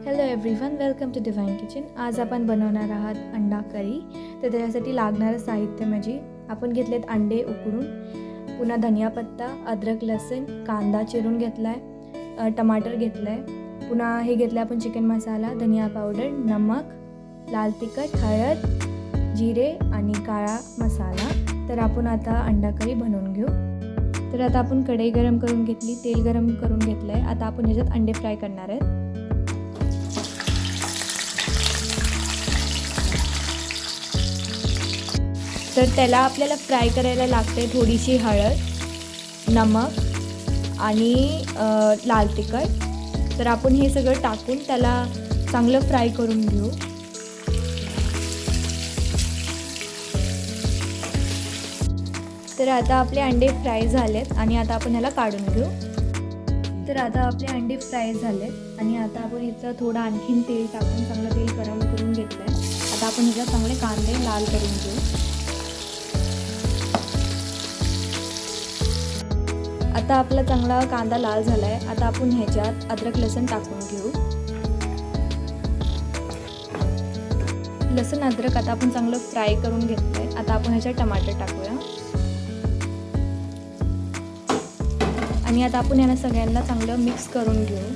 Hello everyone, welcome to Divine Kitchen. आज आपण बनवणार आहात अंडा करी. तर त्याच्यासाठी लागणारं साहित्य म्हणजे आपण घेतलेत अंडे उकडून, पुन्हा धनिया पत्ता, अद्रक लसूण, कांदा चिरून घेतला आहे, टमाटर घेतलं आहे, पुन्हा हे घेतलं आपण चिकन मसाला, धनिया पावडर, नमक, लाल तिखट, हळद, जिरे आणि काळा मसाला. तर आपण आता अंडा करी बनवून घेऊ. तर आता आपण कढई गरम करून घेतली, तेल गरम करून घेतलं आहे. आता आपण ह्याच्यात अंडे फ्राय करणार आहेत. तर त्याला आपल्याला फ्राय करायला लागते थोडीशी हळद, नमक आणि लाल तिखट. तर आपण हे सगळं टाकून त्याला चांगलं फ्राय करून घेऊ. तर आता आपले अंडे फ्राय झालेत आणि आता आपण ह्याला काढून घेऊ. तर आता आपले अंडे फ्राय झालेत आणि आता आपण ह्याचं थोडं आणखीन तेल टाकून चांगलं तेल गरम करून घेतलं आहे. आता आपण ह्याच्यात चांगले कांदे लाल करून घेऊ. आता आपला चांगला कांदा लाल झाला आहे. आता आपण ह्याच्यात अद्रक लसूण टाकून घेऊ. लसूण अद्रक आता आपण चांगलं फ्राय करून घेतलं आहे. आता आपण ह्याच्यात टमाटर टाकूया आणि आता आपण यांना सगळ्यांना चांगलं मिक्स करून घेऊ.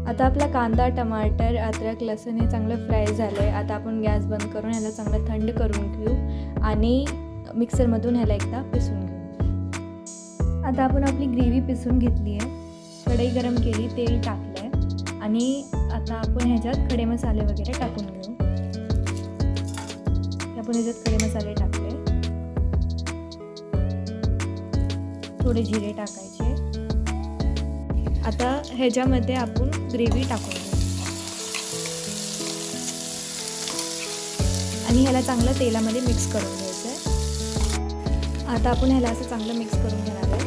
आता आपला कांदा, टमाटर, अद्रक, लसूण हे चांगलं फ्राय झालं आहे. आता आपण गॅस बंद करून ह्याला चांगलं थंड करून घेऊ आणि मिक्सरमधून ह्याला एकदा पिसून घेऊ. आता आपण आपली ग्रेव्ही पिसून घेतली आहे. कढई गरम केली, तेल टाकलं आहे आणि आता आपण ह्याच्यात खडे मसाले वगैरे टाकून घेऊ. आपण ह्याच्यात खडे मसाले टाकले, थोडे जिरे टाकायचे. आता ह्याच्यामध्ये आपण ग्रेव्ही टाकून घेऊ आणि ह्याला चांगलं तेलामध्ये मिक्स करून घ्यायचं आहे. आता आपण ह्याला असं चांगलं मिक्स करून घेणार आहे.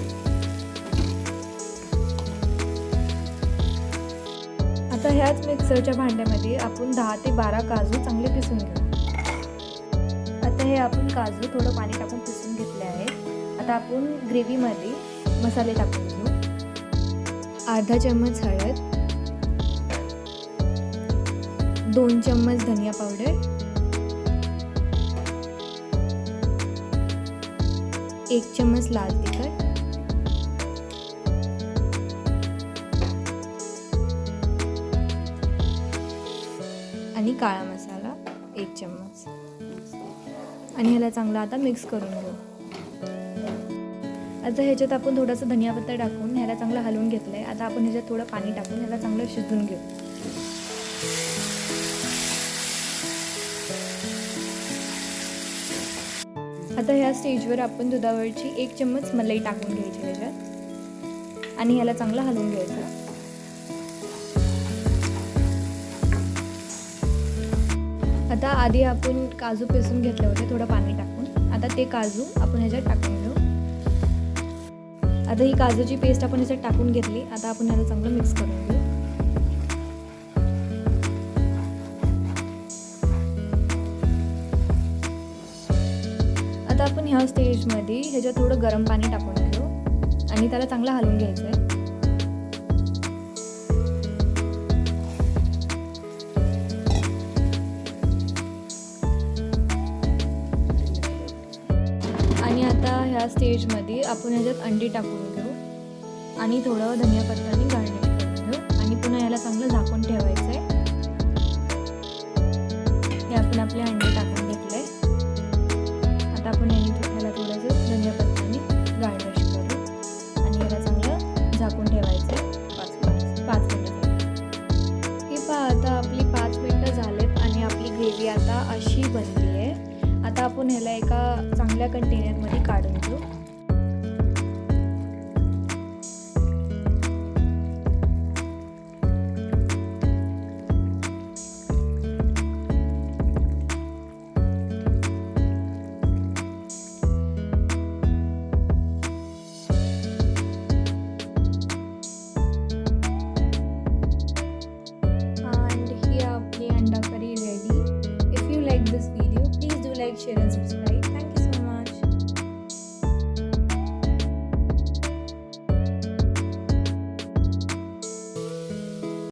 आता ह्याच मिक्सरच्या भांड्यामध्ये आपण 10 ते 12 काजू चांगले पिसून घेऊ. आता हे आपण काजू थोडं पाणी टाकून पिसून घेतले आहे. आता आपण ग्रेव्हीमध्ये मसाले टाकून घेऊ. अर्धा चम्मच हळद, 2 चम्मच धनिया पावडर, 1 चम्मच लाल तिखट, आणि काळा मसाला 1 चम्मच आणि ह्याला चांगला आता मिक्स करून घेऊ. आता ह्याच्यात आपण थोडासा धनिया पत्ता टाकून ह्याला चांगलं हलवून घेतलं आहे. आता आपण ह्याच्यात थोडं पाणी टाकून ह्याला चांगलं शिजवून घेऊ. आता ह्या स्टेजवर आपण दुधावरची 1 चम्मच मलाई टाकून घ्यायची ह्याच्यात आणि ह्याला चांगलं हलवून घ्यायचं. आता आधी आपण काजू पिसून घेतले होते थोडं पाणी टाकून. आता ते काजू आपण ह्याच्यात टाकून घेऊ. आता ही काजूची पेस्ट आपण ह्याच्यात टाकून घेतली. आता आपण ह्याला चांगलं मिक्स करून घेऊ. आता आपण ह्या स्टेजमध्ये ह्याच्यात थोडं गरम पाणी टाकून घेऊ आणि त्याला चांगलं हलवून घ्यायचं आहे. आणि आता ह्या स्टेजमध्ये आपण ह्याच्यात अंडी टाकून घेऊ आणि थोडं धनिया पत्त्याने गार्निश करून घेऊ आणि पुन्हा ह्याला चांगलं झाकून ठेवायचं आहे. हे आपण आपले अंडे टाकून घेतले. आता आपण याने